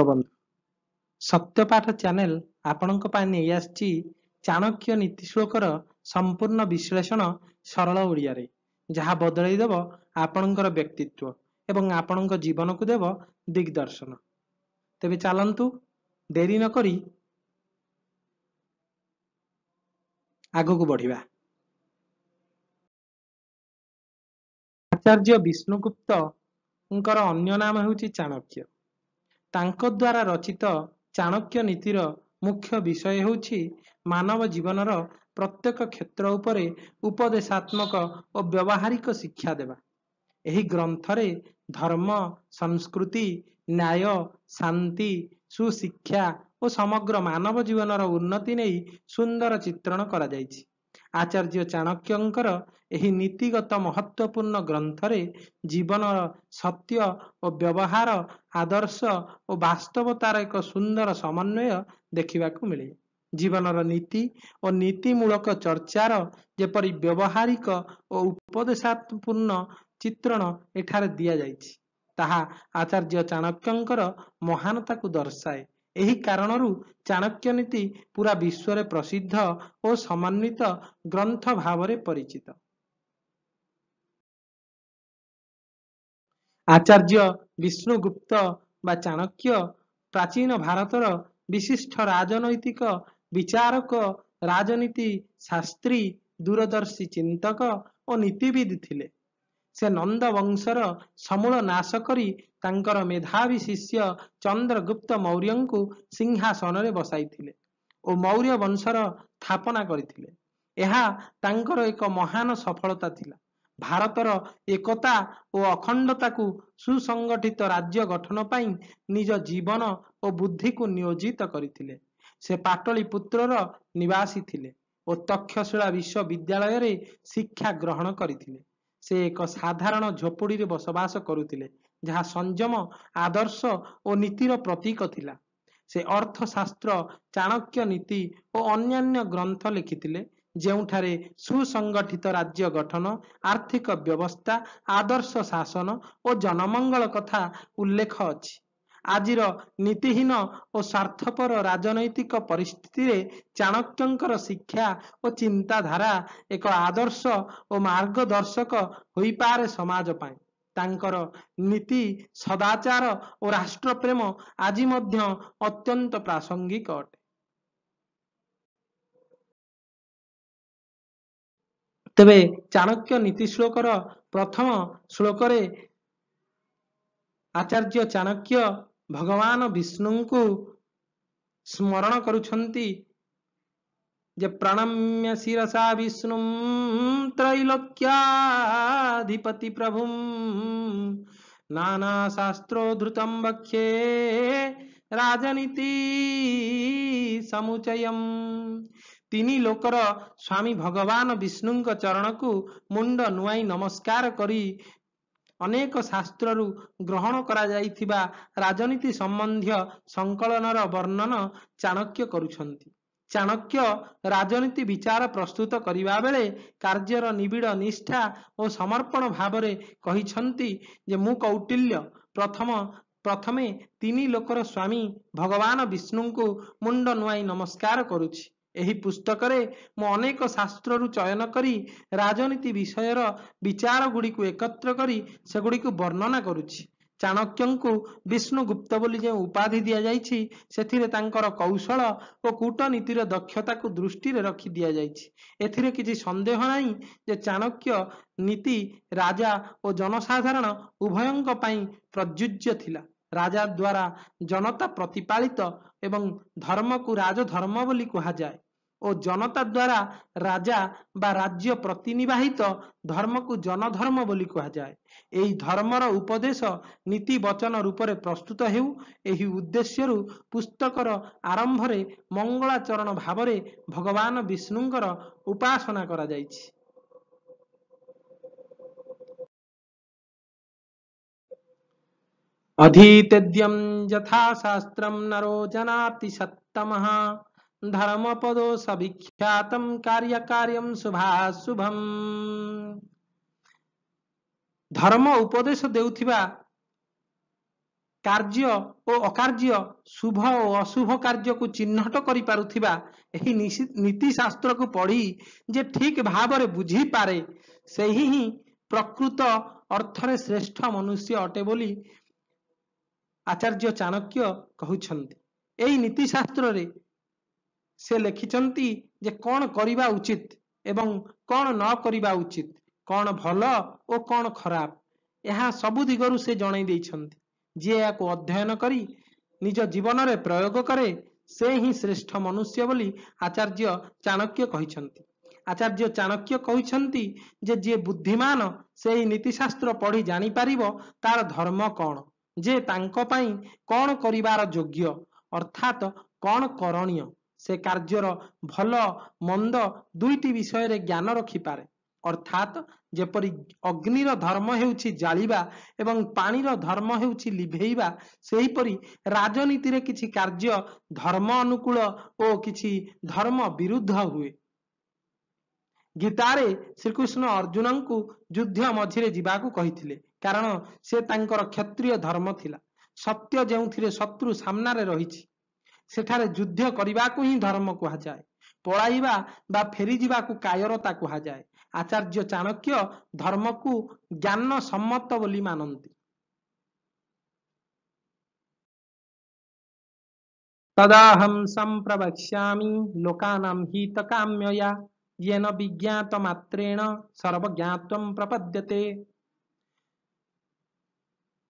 दर्शक बंधु सत्यपाठ चैनल आपणक नहीं आसी चाणक्य नीति श्लोकर संपूर्ण विश्लेषण सरल ओडिया रे जहाँ बदल देव आपणकर व्यक्तित्व एवं आपणक जीवन को देव दिग्दर्शन। तेबे चलतु देरी न करी आगु को बढ़िबा। आचार्य विष्णुगुप्त अन्य नाम हेउची चाणक्य। तांको द्वारा रचित चाणक्य नीतिर मुख्य विषय हेउची मानव जीवनर प्रत्येक क्षेत्र उपरे उपदेशात्मक और व्यावहारिक शिक्षा देवा। एही ग्रंथरे धर्म, संस्कृति, न्याय, शांति, सुशिक्षा और समग्र मानव जीवनर उन्नति नहीं सुंदर चित्रण करा जायछि। आचार्य चाणक्यंकर एही नीतिगत महत्वपूर्ण ग्रंथरे जीवन सत्य और व्यवहार आदर्श और वास्तवतार एक सुंदर समन्वय देखिबाकू मिले। जीवनर नीति और नीतिमूलक चर्चार जेपरि व्यवहारिक और उपदेशात्मपूर्ण चित्रण एठारे दिया जायछि ताहा आचार्य चाणक्यंकर महानता को दर्शाए। एही कारणरू चाणक्य नीति पूरा विश्व रे प्रसिद्ध और समन्वित ग्रंथ भावरे परिचित। आचार्य विष्णुगुप्त बा चाणक्य प्राचीन भारतर विशिष्ट राजनैतिक विचारक, राजनीति शास्त्री, दूरदर्शी चिंतक और नीतिविद थिले। से नंद वंशर समूल नाश करी तांकर मेधावी शिष्य चंद्रगुप्त मौर्य को सिंहासन रे बसाइथिले और मौर्य वंशर स्थापना करथिले। एहा तांकर एक महान सफलता थिला। भारतर एकता और अखंडता को सुसंगठित राज्य गठन पाई निज जीवन और बुद्धि को नियोजित करथिले। से पाटलिपुत्रर निवासी थिले और तक्षशिला विश्वविद्यालय रे शिक्षा ग्रहण करथिले। से एक साधारण झोपड़ी रे बसवास करुथिले जहाँ संयम, आदर्श और नीतिर प्रतीक थिला। से अर्थशास्त्र, चाणक्य नीति और अन्यान्य ग्रंथ लिखिथिले जेउठारे सुसंगठित राज्य गठन, आर्थिक व्यवस्था, आदर्श शासन और जनमंगल कथा उल्लेख अछि। आजिर नीतिहीन और स्वार्थपर राजनैतिक परिस्थिति रे चाणक्यंकर शिक्षा और चिंताधारा एक आदर्श और मार्गदर्शक होई पारे समाज पाए। तांकर नीति, सदाचार और राष्ट्र प्रेम आज मध्य अत्यंत प्रासंगिक अटे। तेबे चाणक्य नीति श्लोकर प्रथम श्लोकरे आचार्य चाणक्य भगवान विष्णु को स्मरण करुछंती जे प्रणम्य शिरसा विष्णु त्रैलोक्याधिपति प्रभु नाना शास्त्रोद्धृतं वक्ष्ये राजनीति समुचयम्। तीनी लोकर स्वामी भगवान विष्णु चरण को मुंड नुआई नमस्कार करी अनेक शास्त्रु ग्रहण करा जाइथिबा राजनीति संबंधी संकलनर वर्णन चाणक्य करुछंती। चाणक्य राजनीति विचार प्रस्तुत करिबा बेले कार्यर निबिड़ निष्ठा और समर्पण भावरे कहिछंती जे मु कौटिल्य प्रथमे तीनी लोकर स्वामी भगवान विष्णु को मुंड नुआई नमस्कार करुछि। एही पुस्तक रे मु अनेक शास्त्रु चयन करी राजनीति विषयर विचार गुड़ी को एकत्र करी सेगुड़ी को वर्णना करुछि। चाणक्य को विष्णुगुप्त बोली जो उपाधि दिया जाइछि सेथिरे तांकर कौशल और कूटनीतिर दक्षता को दृष्टि रे रखी दिया जाइछि। एथिरे किछि संदेह नहीं जे चाणक्य नीति राजा और जनसाधारण उभयंक पई प्रयुज्य थिला। राजा द्वारा जनता प्रतिपालित एवं धर्म को राजधर्म बोली कहा जाए और जनता द्वारा राजा बा राज्य प्रतिनिवाहित धर्म को जनधर्म बोली कहा जाए। एही धर्मर उपदेश नीति वचन रूप में प्रस्तुत हेउ एही उद्देश्यरु पुस्तकर आरंभ रे मंगलाचरण भावरे भगवान विष्णुंकर उपासना करा जाइछि। अधीतेद्यं यथा शास्त्रं नरो जनाति सत्तमः धर्मपदो सविख्यातं कार्यकार्यं शुभाशुभम्। धर्म उपदेश देउथिबा କାର୍ଯ୍ୟ ଓ ଅକାର୍ଯ୍ୟ ଶୁଭ ଓ ଅଶୁଭ କାର୍ଯ୍ୟକୁ ଚିହ୍ନଟ କରିପାରୁଥିବା ଏହି ନୀତି ଶାସ୍ତ୍ରକୁ ପଢ଼ି ଯେ ଠିକ ଭାବରେ ବୁଝିପାରେ ସେହି ହିଁ ପ୍ରକୃତ ଅର୍ଥରେ ଶ୍ରେଷ୍ଠ ମନୁଷ୍ୟ ଅଟେ ବୋଲି ଆଚାର୍ଯ୍ୟ ଚାଣକ୍ୟ କହୁଛନ୍ତି। ଏହି ନୀତି ଶାସ୍ତ୍ରରେ ସେ ଲେଖିଛନ୍ତି ଯେ କଣ କରିବା ଉଚିତ ଏବଂ କଣ ନ କରିବା ଉଚିତ, କଣ ଭଲ ଓ କଣ ଖରାପ, ଏହା ସବୁ ଦିଗରୁ ସେ ଜଣାଇ ଦେଇଛନ୍ତି। ଯିଏ ଏହାକୁ ଅଧ୍ୟୟନ କରି ନିଜ ଜୀବନରେ ପ୍ରୟୋଗ କରେ ସେ ହିଁ ଶ୍ରେଷ୍ଠ ମନୁଷ୍ୟ ବୋଲି ଆଚାର୍ଯ୍ୟ ଚାଣକ୍ୟ କହିଛନ୍ତି। ଆଚାର୍ଯ୍ୟ ଚାଣକ୍ୟ କହିଛନ୍ତି ଯେ ଯିଏ ବୁଦ୍ଧିମାନ ସେହି ନୀତିଶାସ୍ତ୍ର ପଢ଼ି ଜାଣିପାରିବ ତାର ଧର୍ମ କଣ, ଯେ ତାଙ୍କ ପାଇଁ କଣ କରିବାର ଯୋଗ୍ୟ ଅର୍ଥାତ୍ କଣ କରଣୀୟ, ସେ କାର୍ଯ୍ୟର ଭଲ ମନ୍ଦ ଦୁଇଟି ବିଷୟରେ ଜ୍ଞାନ ରଖିପାରେ। ଅର୍ଥାତ୍ ଯେପରି ଅଗ୍ନିର ଧର୍ମ ହେଉଛି ଜାଳିବା ଏବଂ ପାଣିର ଧର୍ମ ହେଉଛି ଲିଭେଇବା, ସେହିପରି ରାଜନୀତିରେ କିଛି କାର୍ଯ୍ୟ ଧର୍ମ ଅନୁକୂଳ ଓ କିଛି ଧର୍ମ ବିରୁଦ୍ଧ ହୁଏ। ଗୀତାରେ ଶ୍ରୀକୃଷ୍ଣ ଅର୍ଜୁନଙ୍କୁ ଯୁଦ୍ଧ ମଝିରେ ଯିବାକୁ କହିଥିଲେ, କାରଣ ସେ ତାଙ୍କର କ୍ଷତ୍ରିୟ ଧର୍ମ ଥିଲା। ସତ୍ୟ ଯେଉଁଥିରେ ଶତ୍ରୁ ସାମ୍ନାରେ ରହିଛି ସେଠାରେ ଯୁଦ୍ଧ କରିବାକୁ ହିଁ ଧର୍ମ କୁହାଯାଏ। ପଳାଇବା ବା ଫେରିଯିବାକୁ କାୟରତା କୁହାଯାଏ। ଆଚାର୍ଯ୍ୟ ଚାଣକ୍ୟ ଧର୍ମକୁ ଜ୍ଞାନ ସମ୍ମତ ବୋଲି ମାନନ୍ତି। ତଦାହଂ ସମ୍ପ୍ରବକ୍ଷ୍ୟାମି ଲୋକାନାଂ ହିତକାମ୍ୟୟା येन विज्ञात मात्रेण सर्वज्ञात्वं प्रपद्यते।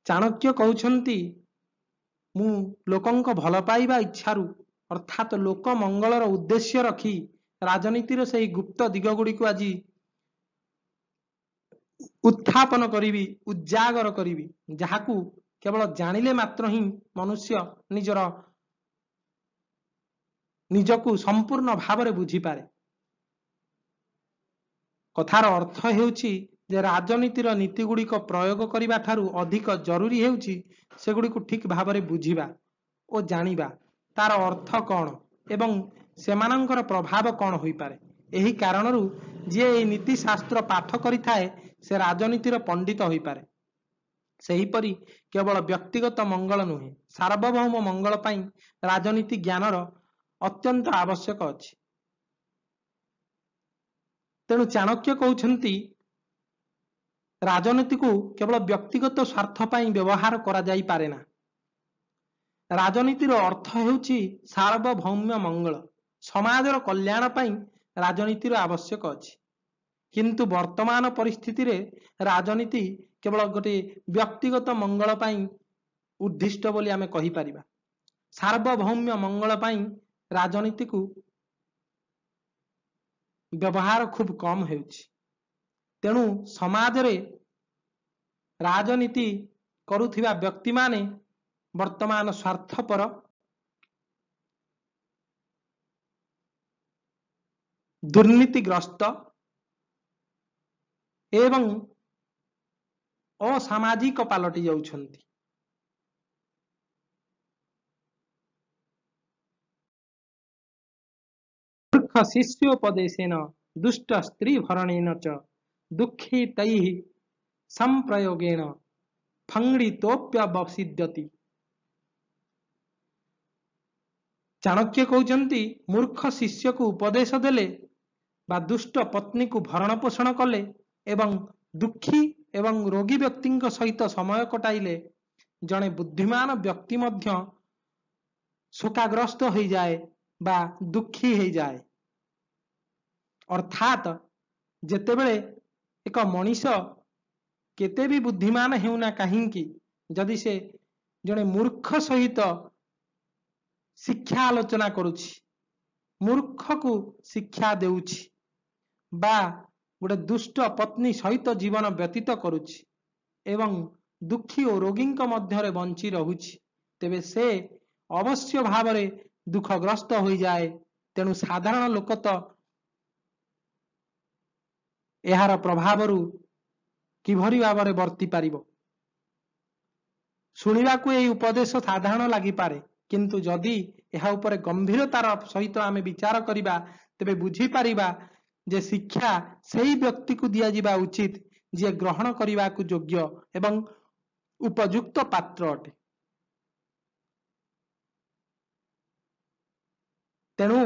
ଚାଣକ୍ୟ କହୁଛନ୍ତି ମୁଁ ଲୋକଙ୍କ ଭଲ ପାଇବା ଇଚ୍ଛାରୁ ଅର୍ଥାତ୍ ଲୋକ ମଙ୍ଗଳର ଉଦ୍ଦେଶ୍ୟ ରଖି ରାଜନୀତିର ସେହି ଗୁପ୍ତ ଦିଗ ଗୁଡ଼ିକୁ ଆଜି ଉତ୍ଥାପନ କରିବି, ଉଜାଗର କରିବି, ଯାହାକୁ କେବଳ ଜାଣିଲେ ମାତ୍ର ହିଁ ମନୁଷ୍ୟ ନିଜକୁ ସମ୍ପୂର୍ଣ୍ଣ ଭାବରେ ବୁଝିପାରେ। କଥାର ଅର୍ଥ ହେଉଛି ଯେ ରାଜନୀତିର ନୀତି ଗୁଡ଼ିକ ପ୍ରୟୋଗ କରିବା ଠାରୁ ଅଧିକ ଜରୁରୀ ହେଉଛି ସେଗୁଡ଼ିକୁ ଠିକ ଭାବରେ ବୁଝିବା ଓ ଜାଣିବା, ତାର ଅର୍ଥ କଣ ଏବଂ ସେମାନଙ୍କର ପ୍ରଭାବ କଣ ହୋଇପାରେ। ଏହି କାରଣରୁ ଯିଏ ଏହି ନୀତି ଶାସ୍ତ୍ର ପାଠ କରିଥାଏ ସେ ରାଜନୀତିର ପଣ୍ଡିତ ହୋଇପାରେ। ସେହିପରି କେବଳ ବ୍ୟକ୍ତିଗତ ମଙ୍ଗଳ ନୁହେଁ, ସାର୍ବଭୌମ ମଙ୍ଗଳ ପାଇଁ ରାଜନୀତି ଜ୍ଞାନର ଅତ୍ୟନ୍ତ ଆବଶ୍ୟକ ଅଛି। ତେଣୁ ଚାଣକ୍ୟ କହୁଛନ୍ତି ରାଜନୀତିକୁ କେବଳ ବ୍ୟକ୍ତିଗତ ସ୍ୱାର୍ଥ ପାଇଁ ବ୍ୟବହାର କରାଯାଇପାରେ ନା। ରାଜନୀତିର ଅର୍ଥ ହେଉଛି ସାର୍ବଭୌମ ମଙ୍ଗଳ, ସମାଜର କଲ୍ୟାଣ ପାଇଁ ରାଜନୀତିର ଆବଶ୍ୟକ ଅଛି। କିନ୍ତୁ ବର୍ତ୍ତମାନ ପରିସ୍ଥିତିରେ ରାଜନୀତି କେବଳ ଗୋଟିଏ ବ୍ୟକ୍ତିଗତ ମଙ୍ଗଳ ପାଇଁ ଉଦ୍ଦିଷ୍ଟ ବୋଲି ଆମେ କହିପାରିବା। ସାର୍ବଭୌମ ମଙ୍ଗଳ ପାଇଁ ରାଜନୀତିକୁ ବ୍ୟବହାର ଖୁବ କମ ହେଉଛି। ତେଣୁ ସମାଜରେ ରାଜନୀତି କରୁଥିବା ବ୍ୟକ୍ତିମାନେ ବର୍ତ୍ତମାନ ସ୍ୱାର୍ଥପର, ଦୁର୍ନୀତିଗ୍ରସ୍ତ ଏବଂ ଅସାମାଜିକ ପାଲଟି ଯାଉଛନ୍ତି। ମୂର୍ଖ ଶିଷ୍ୟୋପଦେଶେନ ଦୁଷ୍ଟ ସ୍ତ୍ରୀ ଭରଣେନ ଚ ଦୁଃଖୀ ତୈଃ ସମ୍ପ୍ରୟୋଗେଣ ଫଙ୍ଗଡ଼ିତୋପ୍ୟବସିଦ୍ଧତି। ଚାଣକ୍ୟ କହୁଛନ୍ତି ମୂର୍ଖ ଶିଷ୍ୟକୁ ଉପଦେଶ ଦେଲେ ବା ଦୁଷ୍ଟ ପତ୍ନୀକୁ ଭରଣ ପୋଷଣ କଲେ ଏବଂ ଦୁଃଖୀ ଏବଂ ରୋଗୀ ବ୍ୟକ୍ତିଙ୍କ ସହିତ ସମୟ କଟାଇଲେ ଜଣେ ବୁଦ୍ଧିମାନ ବ୍ୟକ୍ତି ମଧ୍ୟ ଶୋକାଗ୍ରସ୍ତ ହୋଇଯାଏ ବା ଦୁଃଖୀ ହୋଇଯାଏ। ଅର୍ଥାତ୍ ଯେତେବେଳେ ଏକ ମଣିଷ କେତେ ବି ବୁଦ୍ଧିମାନ ହେଉନା କାହିଁକି, ଯଦି ସେ ଜଣେ ମୂର୍ଖ ସହିତ ଶିକ୍ଷା ଆଲୋଚନା କରୁଛି, ମୂର୍ଖକୁ ଶିକ୍ଷା ଦେଉଛି ବା ଗୋଟେ ଦୁଷ୍ଟ ପତ୍ନୀ ସହିତ ଜୀବନ ବ୍ୟତୀତ କରୁଛି ଏବଂ ଦୁଃଖୀ ଓ ରୋଗୀଙ୍କ ମଧ୍ୟରେ ବଞ୍ଚି ରହୁଛି, ତେବେ ସେ ଅବଶ୍ୟ ଭାବରେ ଦୁଃଖଗ୍ରସ୍ତ ହୋଇଯାଏ। ତେଣୁ ସାଧାରଣ ଲୋକ ତ ଏହାର ପ୍ରଭାବରୁ କିଭଳି ଭାବରେ ବର୍ତ୍ତି ପାରିବ? ଶୁଣିବାକୁ ଏହି ଉପଦେଶ ସାଧାରଣ ଲାଗିପାରେ, କିନ୍ତୁ ଯଦି ଏହା ଉପରେ ଗମ୍ଭୀରତାର ସହିତ ଆମେ ବିଚାର କରିବା ତେବେ ବୁଝିପାରିବା ଯେ ଶିକ୍ଷା ସେହି ବ୍ୟକ୍ତିକୁ ଦିଆଯିବା ଉଚିତ ଯିଏ ଗ୍ରହଣ କରିବାକୁ ଯୋଗ୍ୟ ଏବଂ ଉପଯୁକ୍ତ ପାତ୍ର ଅଟେ। तेणु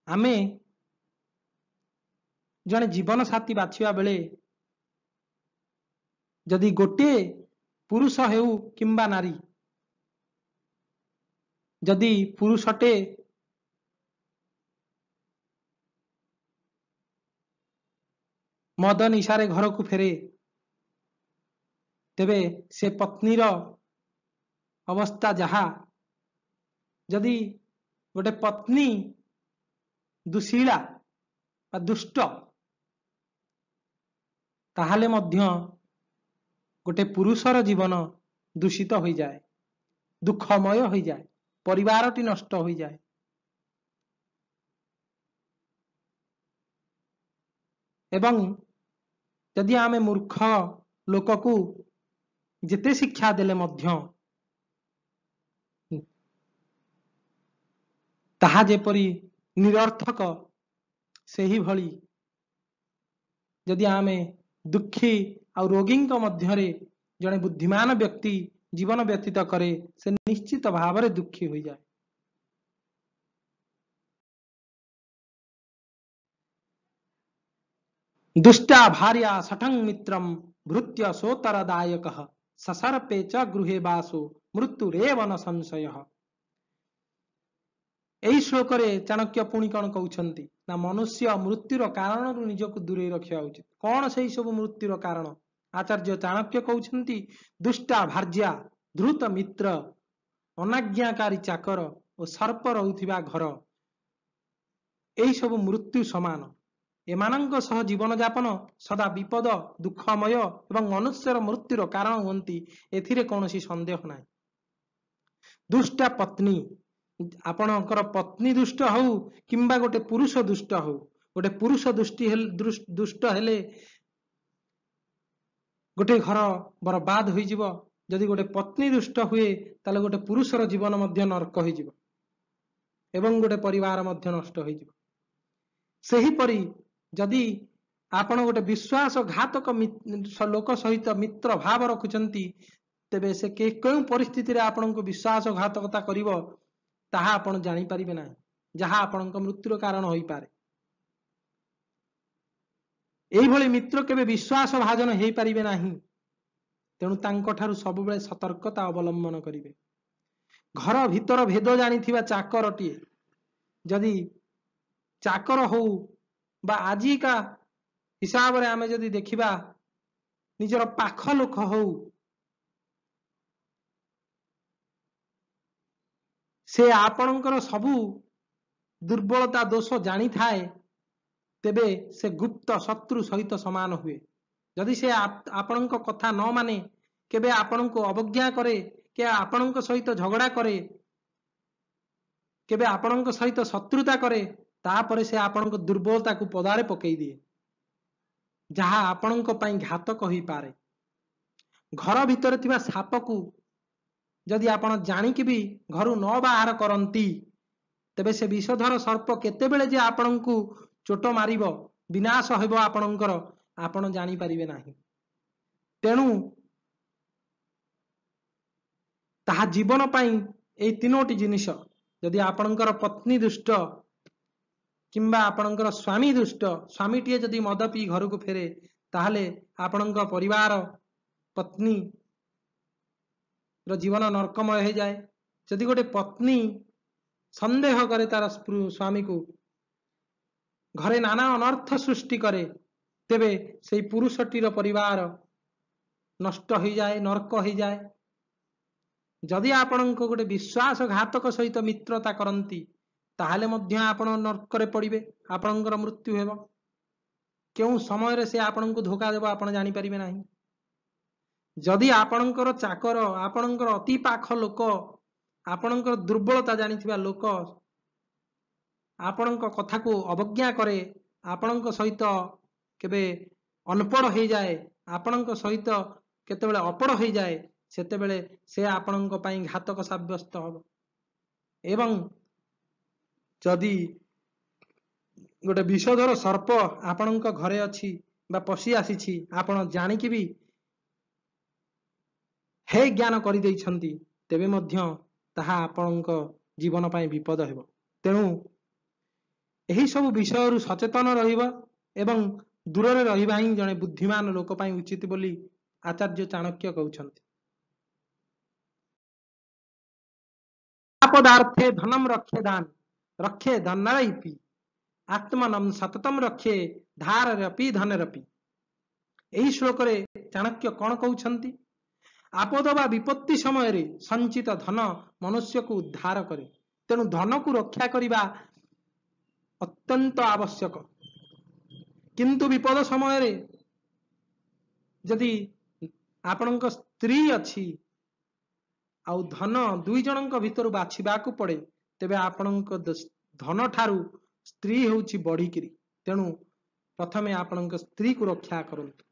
आमे जड़े जीवन साथी बाछिया बेले जदि गोटे पुरुष हेउ किंबा नारी जदि पुरुषटे मद निशारे घर को फेरे तेबे से पत्नीर अवस्था जहा जदि गोटे पत्नी दुशीला बा दुष्ट ताहाले मध्य गोटे पुरुषर जीवन दूषित हो जाए, दुखमय हो जाए, परिवारटी नष्ट हो जाए। एवं यदि आमे मूर्ख लोक को जेते शिक्षा देले मध्य ताहा जेपरी निरर्थक सेही भली यदि आमे दुखी और रोगी मध्यरे जड़े बुद्धिमान व्यक्ति जीवन व्यतीत करे से निश्चित भाव में दुखी हो जाए। दुष्टा भार्या सठंग मित्रम भृत्य सोतरदायक ससर्पे च गृहे वासो मृत्युरेव न संशय। यही श्लोक चाणक्य पुणी कौन कहते ना मनुष्य मृत्युर कारण निजक दूरे रखा उचित। कौन से सब मृत्युर कारण? आचार्य चाणक्य कहते दुष्टा भार्या धृत मित्र अनाज्ञाकारी चाकर और सर्प रुवा घर यही सब मृत्यु समान। एमानंक सह जीवन यापन सदा विपद दुखमय एवं मनुष्यर मृत्युर कारण होती एथिरे कौनसी संदेह ना। दुष्टा पत्नी आपणकर पत्नी दुष्ट हो किंबा गोटे पुरुष दुष्ट हो, गोटे पुरुष दुष्ट हेले गोटे घर बर्बाद हो जिवो। जदि गोटे पत्नी दुष्ट हुए ताले गोटे पुरुषर जीवन मध्य नरक हो जिवो एवं गोटे परिवार मध्य नष्ट हो जिवो। सही परी जदि आपण गोटे विश्वासघातक लोक सहित मित्र भाव रखुचंती तेबे से केउ परिस्थिति रे आपण को विश्वासघातकता करिवो ताहा आपण जानि परिबे ना, जहा आपण को मृत्युर कारण होई पारे। एही भली मित्र केबे विश्वास भाजन हेई परिबे नाही। तेणु तांको ठारू सब बेले सतर्कता अवलंबन करिवे। घर भीतर भेद जानिथिबा चाकरटी जदि चाकर हो बा आजिका हिसाब रे आमे जदि देखिबा निजर पाख लोक हो से आपणकर सबु दुर्बलता दोष जानी थाए तेबे से गुप्त शत्रु सहित समान हुए। जदि से आपणक कथा न माने केबे आपणको अवज्ञा करे के आपणक सहित झगड़ा करे केबे आपणक सहित शत्रुता करे तापरे से आपणक दुर्बलता को पदारे पकई दिए जहा आपणक पई घातक होई पारे। घर भितर थिबा साप को जदि आपण जानिक भी घर न बाहर करती तेबे से विषधर सर्प केतेबेले जे आपणको चोट मारिबो विनाश हेबो आपणकर आपण जानि परिबे नाही। तेणु ताहा जीवन पाई ए तीनोटी जिनिस जदि आपणकर पत्नी दुष्ट किंबा आपणकर स्वामी दुष्ट, स्वामीटीए जदि मद पी घर को फेरे ताहले आपणक परिवार पत्नी जीवन नरकमय हो जाए। जदि गोटे पत्नी संदेह करे तार स्वामी को घरे नाना अनर्थ सृष्टि करे तेबे से पुरुषटीर परिवार नष्ट हो जाए, नरक हो जाए। जदि आपण गोटे विश्वासघातक सहित मित्रता करती ताहले मध्य आपण नरक रे पड़िबे, आपणकर मृत्यु हेबो। केउ समय रे से आपण को धोखा देबो आपण जानि परिबे नाही। जदि आपणकर चाकर आपणकर अति पाख लोक आपणकर दुर्बलता जानिथिबा लोक आपणक कथा को अवज्ञा करे आपणक सहित केबे अनपढ़ हो जाए आपणक सहित केतेबेले अपढ़ हो जाए सेतेबेले से आपणक पई घातक साब्यस्त हबो। एवं जदि गोटे विषधर सर्प आपणक घरे अछि बा पशि आसीछि आपण जानिकि भी हे ज्ञान करि दैछन्ति तेबे मध्य ताहा आपणक जीवन पाई विपद हेबो। तेणु एही सब विषय सचेतन रहिबा एवं दूर रे रहिबा ही जने बुद्धिमान लोक पाई उचित बोली आचार्य चाणक्य कहउछन्ति। आपदार्थे धनम रखे दान रखे धनरैपि आत्मनम सततम रखे धाररपि धनरपि। एही श्लोक रे चाणक्य कौन कहउछन्ति? आपद बा विपत्ति समय रे संचित धन मनुष्य को उद्धार करे। तेणु धन को रक्षा करिबा अत्यंत आवश्यक। किंतु विपद समय रे जदि आपणक स्त्री अछि आउ धन दुई जनक भितर बाछिबा को पड़े तेबे आपणक धन ठारू स्त्री होउछि बढ़िकिरी। तेणु प्रथमे आपणक स्त्री को रक्षा करंतु।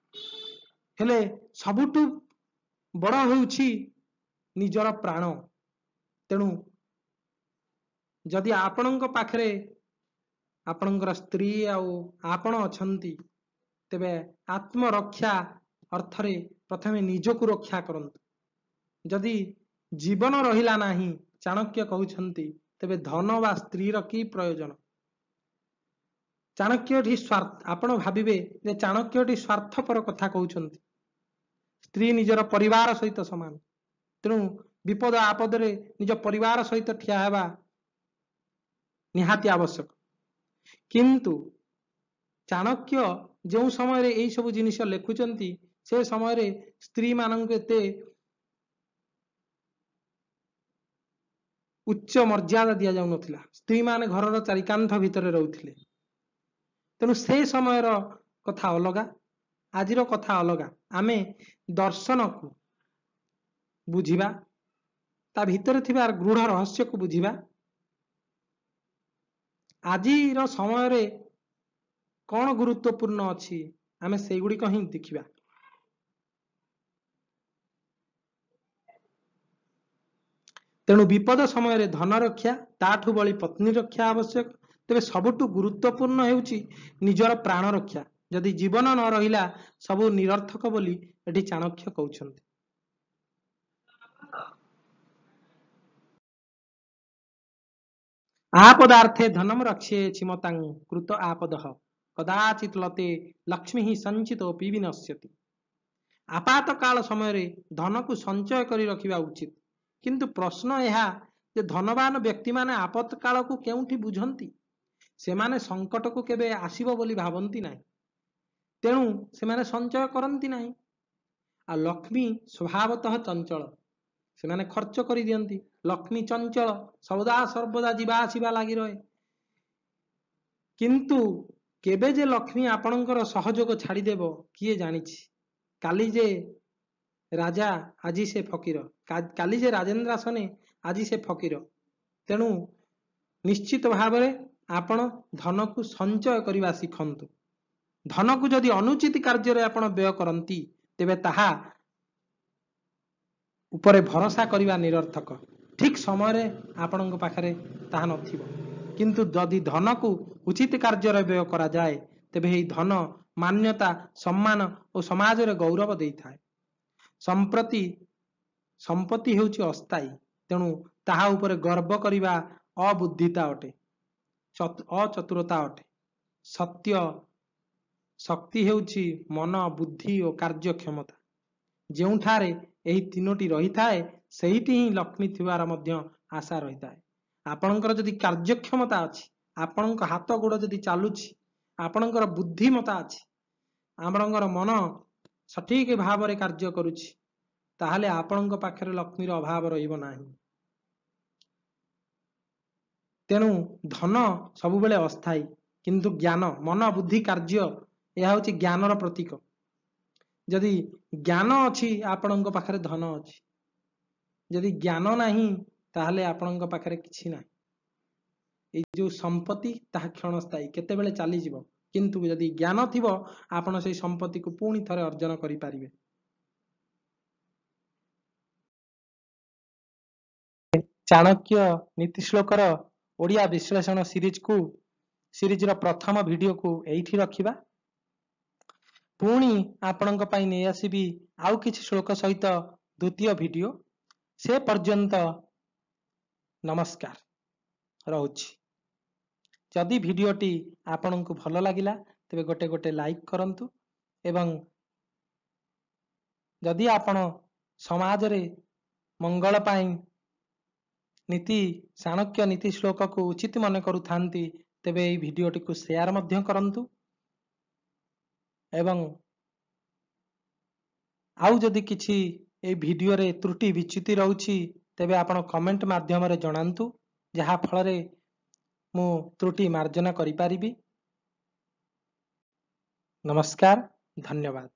हेले सबुटु बड़ होउछि निजर प्राण। तेणु जदि आपणक पाखरे आपणकर स्त्री आउ आपण अछंती तेबे आत्मरक्षा अर्थरे प्रथमे निजको रक्षा करंतु। जदि जीवन रहिला नाही चाणक्य कहउछन्ति तेबे धन वा स्त्री र की प्रयोजन। चाणक्य स्वार्थ आपण भाबिबे जे चाणक्य स्वार्थपर कथा कहउछन्ति। स्त्री निजर परिवार सहित समान। तेणु विपद आपद रे निज परिवार सहित ठिया हेबा निहाती आवश्यक। किंतु चाणक्य जो समय रे एई सब जिनिस लेखुचंती से समय रे स्त्री मानक एते उच्च मर्यादा दिया जाउ नथिला। स्त्री माने घरर चारिकांथ भितर रहउथिले। तेणु से समयर कथा अलगा आजिर कथा अलगा। आमे दर्शन को बुझिबा ता भितर थिबा गूढ़ रहस्य को बुझिबा। आजिर समय रे कौन गुरुत्वपूर्ण अछि आमे सेई गुडी को ही देखिबा। तेणु विपद समय रे धन रक्षा ताठु बळी पत्नी रक्षा आवश्यक। तेबे सबुटु गुरुत्वपूर्ण हेउछि निजर प्राण रक्षा। जदि जीवन न रहिला सबु निरर्थक बोली एठी चाणक्य कहउछन्ति। आपदार्थे धनम रक्षे क्षमतां कृत आपदः कदाचित लते लक्ष्मी ही संचितोपि विनश्यति। आपात काल समय रे धन को संचय करी रखिबा उचित। किंतु प्रश्न यह जे धनवान व्यक्ति माने आपत काल को केउठी बुझंती। से माने संकट को केबे आसीबो बोली भाबंती नाही। तेणु से माने संचय करंती नाही। आ लक्ष्मी स्वभावतः चंचल। से माने खर्च करी दियंती। लक्ष्मी चंचल सदा सर्वदा जीवा आसीबा लागि रहे। किंतु केबे जे लक्ष्मी आपणकर सहयोग छाड़ी देबो किए जानिछि। काली जे राजा आजी से फकीर काली जे राजेंद्रासने आजी से फकीर। तेणु निश्चित भाव आपण धन को संचय करने शिखंतु। धन को जदि अनुचित कार्य आपण व्यय करती तेबे ताहा उपरे भरोसा करने निरर्थक। ठीक समय आपण पाखरे ताहा नथिबो। किंतु जदि धन को उचित कार्य व्यय करा जाए तेबे ही धन मान्यता सम्मान और समाज रे गौरव देइथाय। संपत्ति हेउछि अस्थायी। तेणु ताहा उपरे गर्व करिबा अबुद्धिता अटे अचतुरता अटे। सत्य शक्ति हेउछि मन बुद्धि और कार्यक्षमता। जेउठारे एही तीनोटी रही थाए सेहिटी ही लक्ष्मी थिबार मध्य आशा रही थाए। आपणकर जदि कार्यक्षमता अछि आपणक हाथ गोड़ जदि चालुछि आपणकर बुद्धिमता अछि आपणकर मन सठिक भाव रे कार्य करुछि ताहले आपणक पाखरे लक्ष्मीर अभाव रहिबो नाही। तेणु धन सबु बेले अस्थायी किंतु ज्ञान मन बुद्धि कार्य यह होछि ज्ञानर प्रतीक। जदि ज्ञान अछि आपणक पाखरे धन अछि। जदि ज्ञान नाही ताहले आपणक पाखरे किछि नाही। ए जो संपत्ति ताहा क्षणस्थायी केतेबेले चली जिवो। किंतु जदि ज्ञान थिबो आपण से संपत्ति को पुणी थरे अर्जन करि पारिबे। चाणक्य नीति श्लोकर ओडिया विश्लेषण सीरीज रो प्रथम वीडियो को एठी रखिबा। पुणी आपणक पई नै आसीबी आउ किछि श्लोक सहित द्वितीय वीडियो। से पर्यंत नमस्कार। ରହୁଛି। ଯଦି ଭିଡ଼ିଓଟି ଆପଣଙ୍କୁ ଭଲ ଲାଗିଲା ତେବେ ଗୋଟେ ଲାଇକ୍ କରନ୍ତୁ ଏବଂ ଯଦି ଆପଣ ସମାଜରେ ମଙ୍ଗଳ ପାଇଁ ନୀତି ଚାଣକ୍ୟ ନୀତି ଶ୍ଲୋକକୁ ଉଚିତ ମନେ କରୁଥାନ୍ତି ତେବେ ଏହି ଭିଡ଼ିଓଟିକୁ ସେୟାର ମଧ୍ୟ କରନ୍ତୁ ଏବଂ ଆଉ ଯଦି କିଛି এই ଭିଡ଼ିଓରେ ତ୍ରୁଟି ବିଚ୍ୟୁତି ରହୁଛି ତେବେ ଆପଣ କମେଣ୍ଟ ମାଧ୍ୟମରେ ଜଣାନ୍ତୁ, ଯାହା ଫଳରେ ମୁଁ ତ୍ରୁଟି ମାର୍ଜନା କରିପାରିବି। ନମସ୍କାର, ଧନ୍ୟବାଦ।